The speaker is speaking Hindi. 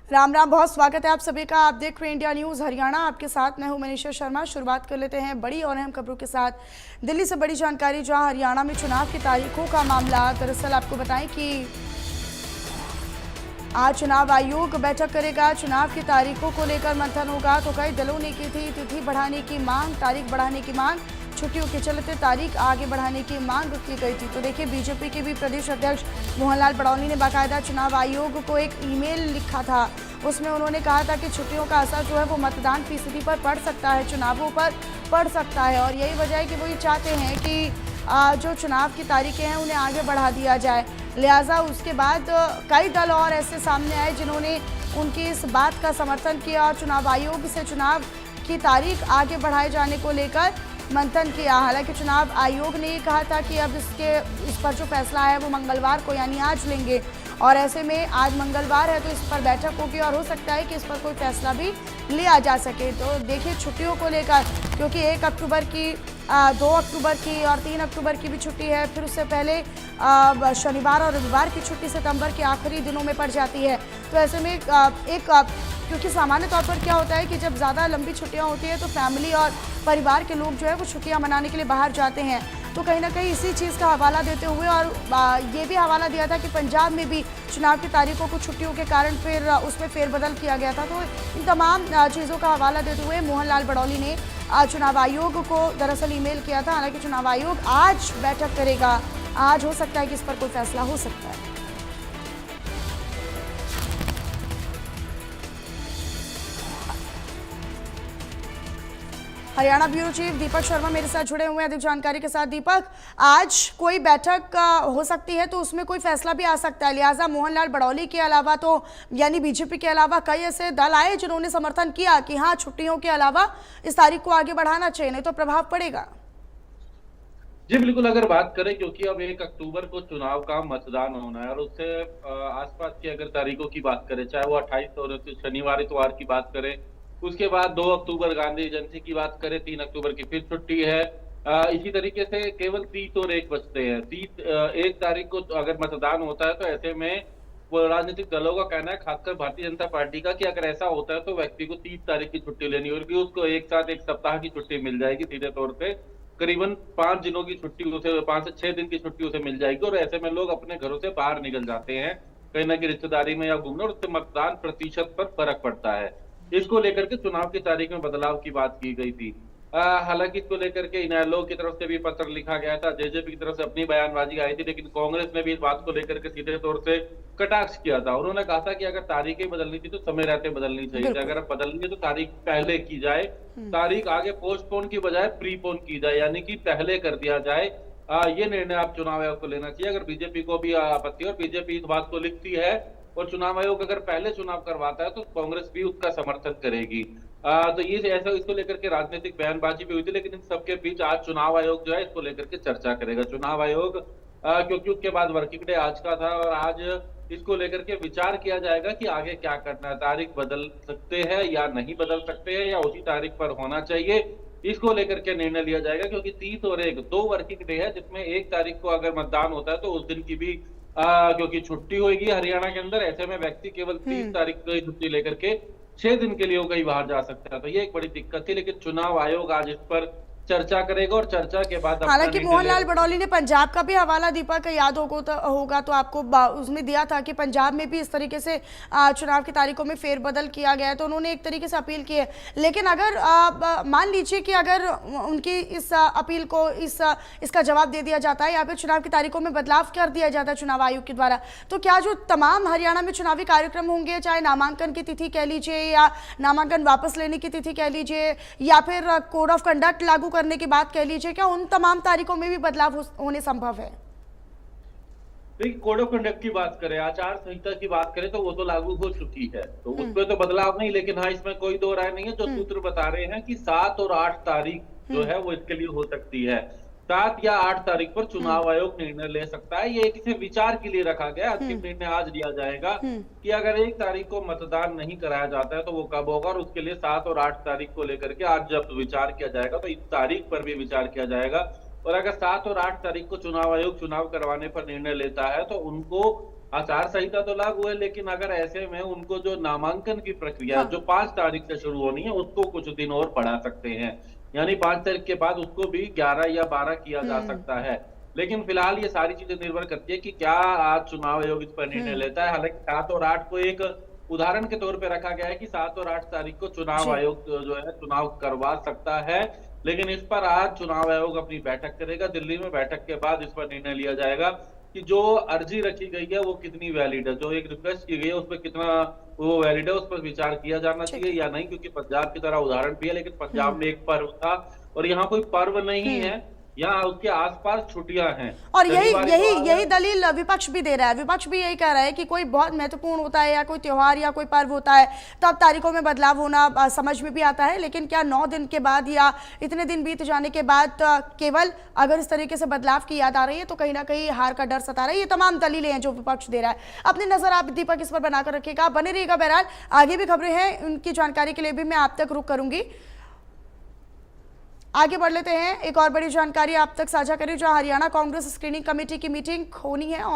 राम राम, बहुत स्वागत है आप सभी का। आप देख रहे हैं इंडिया न्यूज़ हरियाणा। आपके साथ मैं हूं मनीषा शर्मा। शुरुआत कर लेते हैं बड़ी और अहम खबरों के साथ। दिल्ली से बड़ी जानकारी, जहां हरियाणा में चुनाव की तारीखों का मामला। दरअसल आपको बताएं कि आज चुनाव आयोग बैठक करेगा। चुनाव की तारीखों को लेकर मंथन होगा। तो कई दलों ने की थी तिथि बढ़ाने की मांग, तारीख बढ़ाने की मांग। छुट्टियों के चलते तारीख आगे बढ़ाने की मांग की गई थी। तो देखिए, बीजेपी के भी प्रदेश अध्यक्ष मोहनलाल बड़ौनी ने बाकायदा चुनाव आयोग को एक ईमेल लिखा था। उसमें उन्होंने कहा था कि छुट्टियों का असर जो है वो मतदान की स्थिति पर पड़ सकता है, चुनावों पर पड़ सकता है। और यही वजह है कि वो ये चाहते हैं कि जो चुनाव की तारीखें हैं उन्हें आगे बढ़ा दिया जाए। लिहाजा उसके बाद कई दल और ऐसे सामने आए जिन्होंने उनकी इस बात का समर्थन किया और चुनाव आयोग से चुनाव की तारीख आगे बढ़ाए जाने को लेकर मंथन किया। हालांकि चुनाव आयोग ने ये कहा था कि अब इस पर जो फैसला है वो मंगलवार को यानी आज लेंगे। और ऐसे में आज मंगलवार है तो इस पर बैठक होगी और हो सकता है कि इस पर कोई फैसला भी लिया जा सके। तो देखिए, छुट्टियों को लेकर, क्योंकि 1 अक्टूबर की, 2 अक्टूबर की और 3 अक्टूबर की भी छुट्टी है। फिर उससे पहले शनिवार और रविवार की छुट्टी सितंबर के आखिरी दिनों में पड़ जाती है। तो ऐसे में क्योंकि सामान्य तौर पर क्या होता है कि जब ज़्यादा लंबी छुट्टियां होती हैं तो फैमिली और परिवार के लोग जो है वो छुट्टियां मनाने के लिए बाहर जाते हैं। तो कहीं ना कहीं इसी चीज़ का हवाला देते हुए और ये भी हवाला दिया था कि पंजाब में भी चुनाव की तारीखों को छुट्टियों के कारण फिर उसमें फेरबदल किया गया था। तो इन तमाम चीज़ों का हवाला देते हुए मोहनलाल बड़ौनी ने चुनाव आयोग को दरअसल ईमेल किया था। हालांकि चुनाव आयोग आज बैठक करेगा। आज हो सकता है कि इस पर कोई फैसला हो सकता है। हरियाणा ब्यूरो चीफ दीपक शर्मा मेरे साथ जुड़े हुए हैं अधिक जानकारी के साथ। दीपक, आज कोई बैठक हो सकती है तो उसमें कोई फैसला भी आ सकता है। लिहाजा मोहनलाल बड़ौनी के अलावा तो यानी बीजेपी के अलावा कई ऐसे दल आए जिन्होंने समर्थन किया कि हाँ, छुट्टियों के अलावा इस तारीख को आगे बढ़ाना चाहिए, नहीं तो प्रभाव पड़ेगा। जी बिल्कुल, अगर बात करें, क्योंकि अब 1 अक्टूबर को चुनाव का मतदान होना है और उससे आसपास की अगर तारीखों की बात करें, चाहे वो 28 और शनिवार इतवार की बात करें, उसके बाद 2 अक्टूबर गांधी जयंती की बात करें, 3 अक्टूबर की फिर छुट्टी है। इसी तरीके से केवल 30 और 1 बचते हैं। 1 तारीख को तो अगर मतदान होता है तो ऐसे में वो राजनीतिक दलों का कहना है, खासकर भारतीय जनता पार्टी का, कि अगर ऐसा होता है तो व्यक्ति को 30 तारीख की छुट्टी लेनी होगी, उसको एक साथ 1 सप्ताह की छुट्टी मिल जाएगी। सीधे तौर पे करीबन 5 दिनों की छुट्टी उसे, 5 से 6 दिन की छुट्टी उसे मिल जाएगी। और ऐसे में लोग अपने घरों से बाहर निकल जाते हैं कहीं ना कहीं रिश्तेदारी में या घूमने, और उससे मतदान प्रतिशत पर फर्क पड़ता है। इसको लेकर के चुनाव की तारीख में बदलाव की बात की गई थी। हालांकि इसको लेकर के इनेलो की तरफ से भी पत्र लिखा गया था, जेजेपी की तरफ से अपनी बयानबाजी आई थी, लेकिन कांग्रेस ने भी इस बात को लेकर के सीधे तौर से कटाक्ष किया था। उन्होंने कहा था कि अगर तारीखें बदलनी थी तो समय रहते बदलनी चाहिए थी। अगर बदलनी है तो तारीख पहले की जाए, तारीख आगे पोस्टपोन की बजाय प्रीपोन की जाए, यानी कि पहले कर दिया जाए। ये निर्णय आप चुनाव आयोग को लेना चाहिए। अगर बीजेपी को भी आपत्ति है और बीजेपी इस बात को लिखती है और चुनाव आयोग अगर पहले चुनाव करवाता है तो कांग्रेस भी उसका समर्थन करेगी। तो ये ऐसा, इसको लेकर के राजनीतिक बयानबाजी भी हुई थी, लेकिन इन सबके बीच आज चुनाव आयोग जो है इसको लेकर के चर्चा करेगा। चुनाव आयोग, क्योंकि उसके बाद वर्किंग डे आज का था और आज इसको लेकर के विचार किया जाएगा कि आगे क्या करना है, तारीख बदल सकते हैं या नहीं बदल सकते हैं, या उसी तारीख पर होना चाहिए, इसको लेकर के निर्णय लिया जाएगा। क्योंकि 30 और 1 2 वर्किंग डे है, जिसमें 1 तारीख को अगर मतदान होता है तो उस दिन की भी क्योंकि छुट्टी होगी हरियाणा के अंदर, ऐसे में व्यक्ति केवल 30 तारीख को छुट्टी लेकर के 6 दिन के लिए वो कहीं बाहर जा सकता है। तो ये एक बड़ी दिक्कत थी, लेकिन चुनाव आयोग आज इस पर चर्चा करेगा और चर्चा के बाद अपना हालांकि निर्णय मोहनलाल लेगा। बड़ौनी ने पंजाब का भी हवाला, दीपक याद होगा तो आपको उसमें दिया था कि पंजाब में भी इस तरीके से चुनाव की तारीखों में फेरबदल किया गया है। तो उन्होंने एक तरीके से अपील की है। लेकिन अगर मान लीजिए कि अगर उनकी इस अपील को इसका जवाब दे दिया जाता है या फिर चुनाव की तारीखों में बदलाव कर दिया जाता है चुनाव आयोग के द्वारा, तो क्या जो तमाम हरियाणा में चुनावी कार्यक्रम होंगे, चाहे नामांकन की तिथि कह लीजिए या नामांकन वापस लेने की तिथि कह लीजिए या फिर कोड ऑफ कंडक्ट लागू करने की बात कह लीजिए, क्या उन तमाम तारीखों में भी बदलाव होने संभव है? देखिए, कोड ऑफ कंडक्ट की बात करें, आचार संहिता की बात करें, तो वो तो लागू हो चुकी है, तो उसमें तो बदलाव नहीं। लेकिन हाँ, इसमें कोई दो राय नहीं है। जो सूत्र बता रहे हैं कि 7 और 8 तारीख जो है वो इसके लिए हो सकती है। 7 या 8 तारीख पर चुनाव आयोग निर्णय ले सकता है। ये किसी विचार के लिए रखा गया। अंतिम निर्णय आज लिया जाएगा कि अगर 1 तारीख को मतदान नहीं कराया जाता है तो वो कब होगा, और उसके लिए 7 और 8 तारीख को लेकर के आज जब विचार किया जाएगा तो इस तारीख पर भी विचार किया जाएगा। और अगर 7 और 8 तारीख को चुनाव आयोग चुनाव करवाने पर निर्णय लेता है तो उनको आचार संहिता तो लागू है, लेकिन अगर ऐसे में उनको जो नामांकन की प्रक्रिया हाँ। जो 5 तारीख से शुरू होनी है उसको कुछ दिन और बढ़ा सकते हैं। यानी 5 तारीख के बाद उसको भी 11 या 12 किया जा हम्म। सकता है। लेकिन फिलहाल ये सारी चीजें निर्भर करती है कि क्या आज चुनाव आयोग इस पर निर्णय हम्म। लेता है। हालांकि 7 और 8 को एक उदाहरण के तौर पे रखा गया है कि 7 और 8 तारीख को चुनाव जी। आयोग जो है चुनाव करवा सकता है। लेकिन इस पर आज चुनाव आयोग अपनी बैठक करेगा दिल्ली में। बैठक के बाद इस पर निर्णय लिया जाएगा कि जो अर्जी रखी गई है वो कितनी वैलिड है, जो एक रिक्वेस्ट की गई है उसमें कितना वो वैलिड है, उस पर विचार किया जाना ठीक चाहिए है। या नहीं। क्योंकि पंजाब की तरह उदाहरण भी है, लेकिन हम्म। पंजाब में एक पर्व था और यहाँ कोई पर्व नहीं हम्म। है, यहाँ उसके आसपास छुट्टियां हैं। और यही शनिवार यही इतवार यही है। दलील विपक्ष भी दे रहा है। विपक्ष भी यही कह रहा है कि कोई बहुत महत्वपूर्ण होता है या कोई त्योहार या कोई पर्व होता है तब तारीखों में बदलाव होना समझ में भी आता है, लेकिन क्या 9 दिन के बाद या इतने दिन बीत जाने के बाद केवल अगर इस तरीके से बदलाव की याद आ रही है तो कहीं ना कहीं हार का डर सता रहा है। ये तमाम दलीलें हैं जो विपक्ष दे रहा है। अपनी नजर आप दीपक इस पर बनाकर रखिएगा, बने रहिएगा। बहरहाल आगे भी खबरें हैं, उनकी जानकारी के लिए भी मैं आप तक रुख करूंगी। आगे बढ़ लेते हैं, एक और बड़ी जानकारी आप तक साझा करें, जहां हरियाणा कांग्रेस स्क्रीनिंग कमेटी की मीटिंग होनी है।